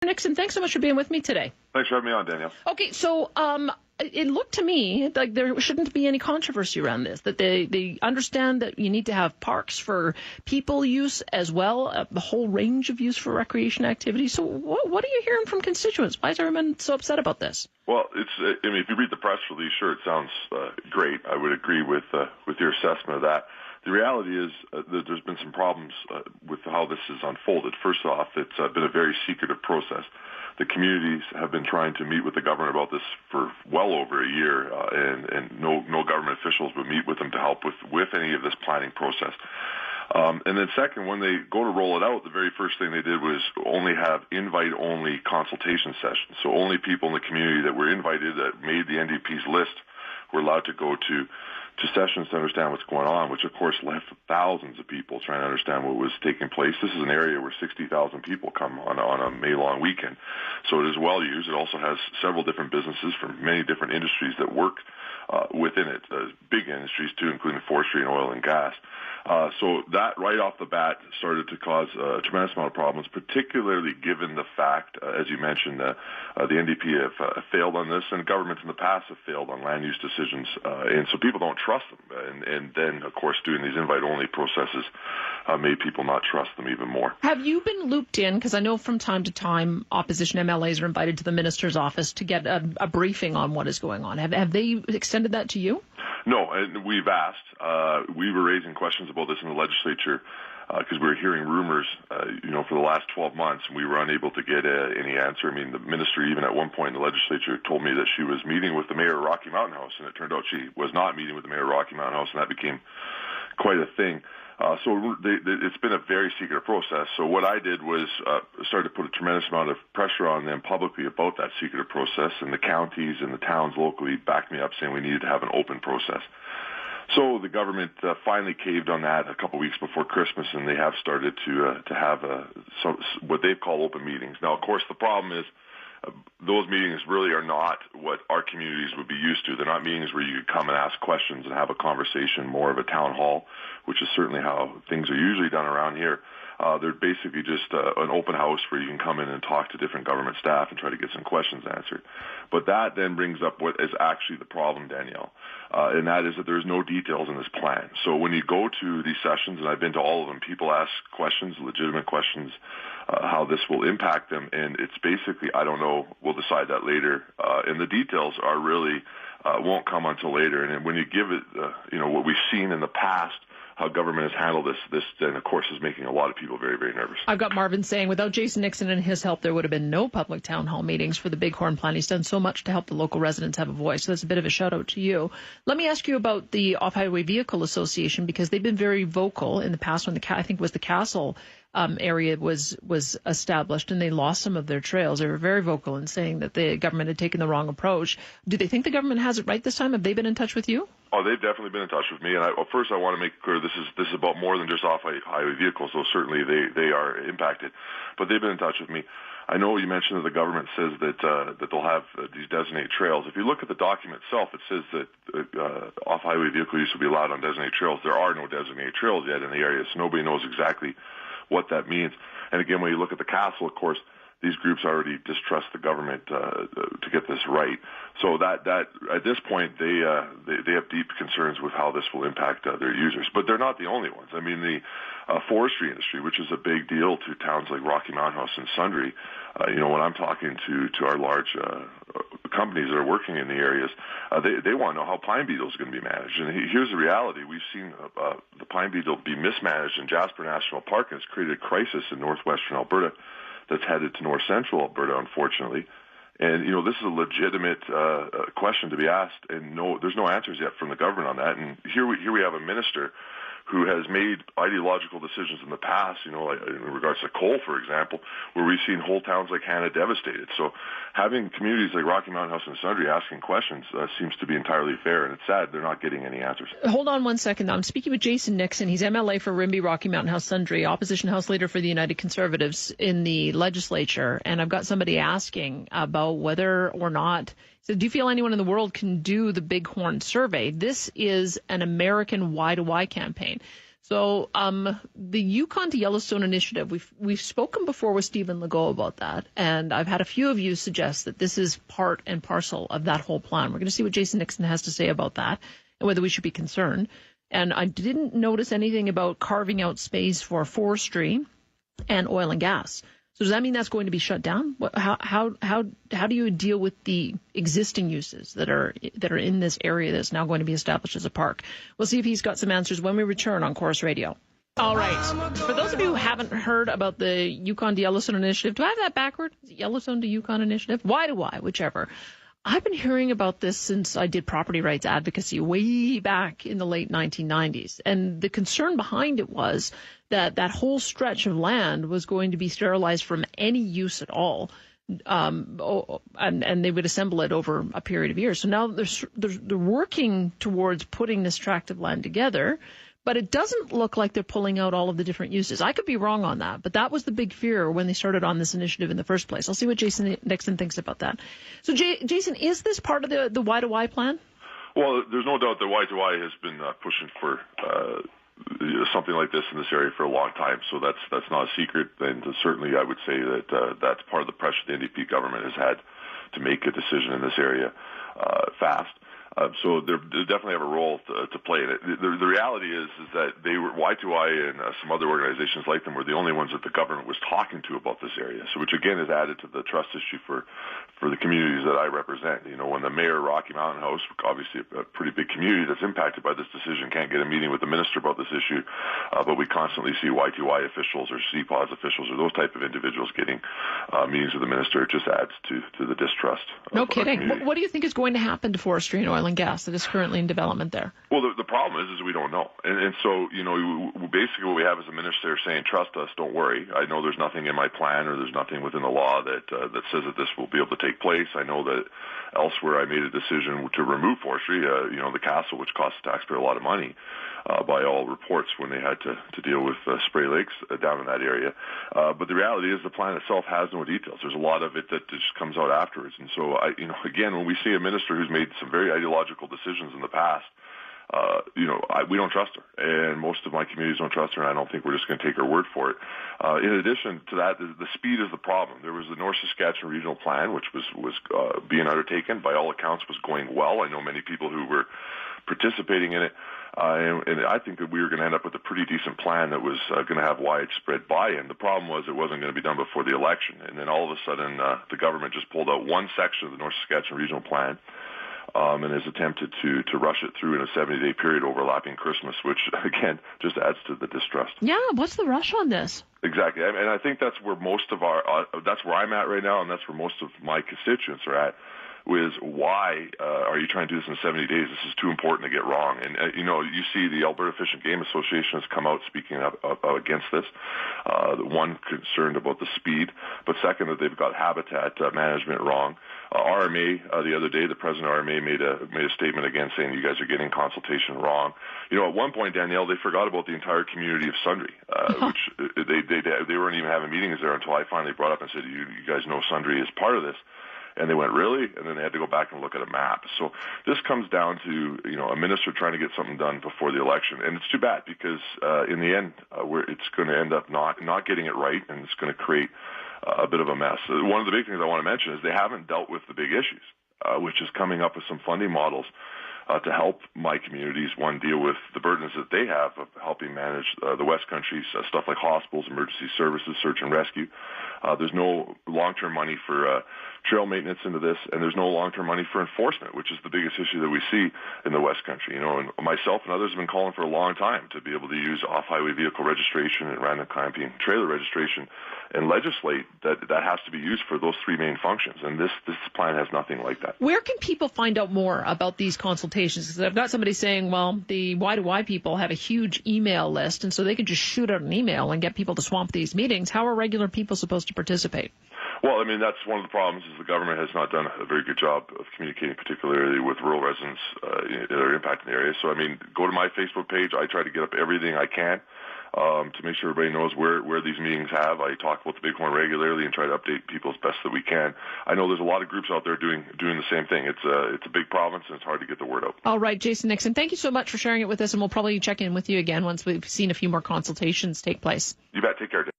Nixon, thanks so much for being with me today. Thanks for having me on, Danielle. Okay, so it looked to me like there shouldn't be any controversy around this, that they understand that you need to have parks for people use as well, the whole range of use for recreation activities. So what are you hearing from constituents? Why is everyone so upset about this? Well, if you read the press release, sure, it sounds great. I would agree with your assessment of that. The reality is that there's been some problems with how this has unfolded. First off, it's been a very secretive process. The communities have been trying to meet with the government about this for well over a year, and no government officials would meet with them to help with any of this planning process. And then second, when they go to roll it out, the very first thing they did was only have invite-only consultation sessions. So only people in the community that were invited, that made the NDP's list, were allowed to go to sessions to understand what's going on, which of course left thousands of people trying to understand what was taking place. This is an area where 60,000 people come on a May-long weekend. So it is well used. It also has several different businesses from many different industries that work within it, big industries too, including forestry and oil and gas. So that right off the bat started to cause a tremendous amount of problems, particularly given the fact, as you mentioned, the NDP have failed on this, and governments in the past have failed on land use decisions, and so people don't trust them. And then, of course, doing these invite-only processes made people not trust them even more. Have you been looped in? Because I know from time to time opposition MLAs are invited to the minister's office to get a briefing on what is going on. Have they extended that to you? No, and we've asked. We were raising questions about this in the legislature because we were hearing rumors, for the last 12 months, and we were unable to get any answer. I mean, the minister, even at one point in the legislature, told me that she was meeting with the mayor of Rocky Mountain House, and it turned out she was not meeting with the mayor of Rocky Mountain House, and that became quite a thing. So it's been a very secretive process. So what I did was started to put a tremendous amount of pressure on them publicly about that secretive process, and the counties and the towns locally backed me up saying we needed to have an open process. So the government finally caved on that a couple weeks before Christmas, and they have started to have what they call open meetings. Now, of course, the problem is those meetings really are not what our communities would be used to. They're not meetings where you could come and ask questions and have a conversation, more of a town hall, which is certainly how things are usually done around here. They're basically just an open house where you can come in and talk to different government staff and try to get some questions answered. But that then brings up what is actually the problem, Danielle, and that is that there's no details in this plan. So when you go to these sessions, and I've been to all of them, people ask questions, legitimate questions, how this will impact them, and it's basically, I don't know, we'll decide that later. And the details are really won't come until later. And when you give it, what we've seen in the past, how government has handled this then, of course, is making a lot of people very, very nervous. I've got Marvin saying, without Jason Nixon and his help, there would have been no public town hall meetings for the Bighorn plan. He's done so much to help the local residents have a voice. So that's a bit of a shout out to you. Let me ask you about the Off-Highway Vehicle Association, because they've been very vocal in the past when I think it was the Castle area was established and they lost some of their trails. They were very vocal in saying that the government had taken the wrong approach. Do they think the government has it right this time? Have they been in touch with you? Oh, they've definitely been in touch with me. And first I want to make clear this is about more than just off-highway vehicles, so certainly they are impacted. But they've been in touch with me. I know you mentioned that the government says that they'll have these designated trails. If you look at the document itself, it says that off-highway vehicle use will be allowed on designated trails. There are no designated trails yet in the area, so nobody knows exactly what that means. And again, when you look at the Castle, of course, these groups already distrust the government to get this right. So that at this point, they have deep concerns with how this will impact their users. But they're not the only ones. I mean, the forestry industry, which is a big deal to towns like Rocky Mountain House and Sundre, when I'm talking to our large companies that are working in the areas, they want to know how pine beetle is going to be managed. And here's the reality. We've seen the pine beetle be mismanaged in Jasper National Park, and it's created a crisis in northwestern Alberta that's headed to north central Alberta, unfortunately. And, this is a legitimate question to be asked, and there's no answers yet from the government on that. And here we have a minister who has made ideological decisions in the past, like in regards to coal, for example, where we've seen whole towns like Hannah devastated. So having communities like Rocky Mountain House and Sundre asking questions seems to be entirely fair, and it's sad they're not getting any answers. Hold on one second. I'm speaking with Jason Nixon. He's MLA for Rimbey, Rocky Mountain House, Sundre, opposition House leader for the United Conservatives in the legislature, and I've got somebody asking about whether or not. So do you feel anyone in the world can do the Bighorn survey? This is an American Y-to-Y campaign. So the Yukon to Yellowstone initiative, we've spoken before with Stephen Legault about that, and I've had a few of you suggest that this is part and parcel of that whole plan. We're going to see what Jason Nixon has to say about that and whether we should be concerned. And I didn't notice anything about carving out space for forestry and oil and gas. So does that mean that's going to be shut down? How do you deal with the existing uses that are in this area that's now going to be established as a park? We'll see if he's got some answers when we return on Chorus Radio. All right. For those of you who haven't heard about the Yukon to Yellowstone initiative, do I have that backward? Is it Yellowstone to Yukon initiative? Why to why, whichever. I've been hearing about this since I did property rights advocacy way back in the late 1990s. And the concern behind it was that that whole stretch of land was going to be sterilized from any use at all. And they would assemble it over a period of years. So now they're working towards putting this tract of land together. But it doesn't look like they're pulling out all of the different uses. I could be wrong on that, but that was the big fear when they started on this initiative in the first place. I'll see what Jason Nixon thinks about that. So, Jason, is this part of the Y2Y plan? Well, there's no doubt that Y2Y has been pushing for something like this in this area for a long time, so that's not a secret. And certainly I would say that that's part of the pressure the NDP government has had to make a decision in this area fast. So they definitely have a role to play in it. The reality is that Y2I and some other organizations like them were the only ones that the government was talking to about this area. So which again is added to the trust issue for the communities that I represent. You know, when the mayor of Rocky Mountain House, obviously a pretty big community that's impacted by this decision, can't get a meeting with the minister about this issue, but we constantly see Y2I officials or CPAWS officials or those type of individuals getting meetings with the minister. It just adds to the distrust. No kidding. What do you think is going to happen to forestry and oil and gas that is currently in development there? Well, the problem is we don't know. And so, you know, basically what we have is a minister saying, trust us, don't worry. I know there's nothing in my plan or there's nothing within the law that says that this will be able to take place. I know that elsewhere I made a decision to remove forestry, you know, the castle, which cost the taxpayer a lot of money, by all reports when they had to deal with Spray Lakes down in that area. But the reality is the plan itself has no details. There's a lot of it that just comes out afterwards. And so, again, when we see a minister who's made some very ideological decisions in the past, we don't trust her, and most of my communities don't trust her, and I don't think we're just going to take her word for it. In addition to that, the speed is the problem. There was the North Saskatchewan Regional Plan, which was being undertaken. By all accounts, was going well. I know many people who were participating in it, and I think that we were going to end up with a pretty decent plan that was going to have widespread buy-in. The problem was it wasn't going to be done before the election, and then all of a sudden the government just pulled out one section of the North Saskatchewan Regional Plan, and has attempted to rush it through in a 70-day period overlapping Christmas, which, again, just adds to the distrust. Yeah, what's the rush on this? Exactly, and I think that's where most of that's where I'm at right now, and that's where most of my constituents are at, is why are you trying to do this in 70 days? This is too important to get wrong. And, you see the Alberta Fish and Game Association has come out speaking up against this. One, concerned about the speed, but second, that they've got habitat management wrong. RMA, the other day, the president of RMA made a statement again saying you guys are getting consultation wrong. You know, at one point, Danielle, they forgot about the entire community of Sundre, which they weren't even having meetings there until I finally brought up and said, you guys know Sundre is part of this. And they went, really? And then they had to go back and look at a map. So this comes down to, a minister trying to get something done before the election. And it's too bad because in the end, it's going to end up not getting it right, and it's going to create a bit of a mess. One of the big things I want to mention is they haven't dealt with the big issues, which is coming up with some funding models to help my communities, one, deal with the burdens that they have of helping manage the West Country's stuff like hospitals, emergency services, search and rescue. There's no long-term money for trail maintenance into this, and there's no long-term money for enforcement, which is the biggest issue that we see in the West Country. And myself and others have been calling for a long time to be able to use off-highway vehicle registration and random camping trailer registration and legislate that has to be used for those three main functions. And this plan has nothing like that. Where can people find out more about these consultations? Because I've got somebody saying, well, the Y2Y people have a huge email list, and so they can just shoot out an email and get people to swamp these meetings. How are regular people supposed to participate? Well, that's one of the problems is the government has not done a very good job of communicating, particularly with rural residents that are impacted in the area. So, go to my Facebook page. I try to get up everything I can to make sure everybody knows where these meetings have. I talk about the Bighorn regularly and try to update people as best that we can. I know there's a lot of groups out there doing the same thing. It's a big province, and it's hard to get the word out. All right, Jason Nixon, thank you so much for sharing it with us, and we'll probably check in with you again once we've seen a few more consultations take place. You bet. Take care, Dave.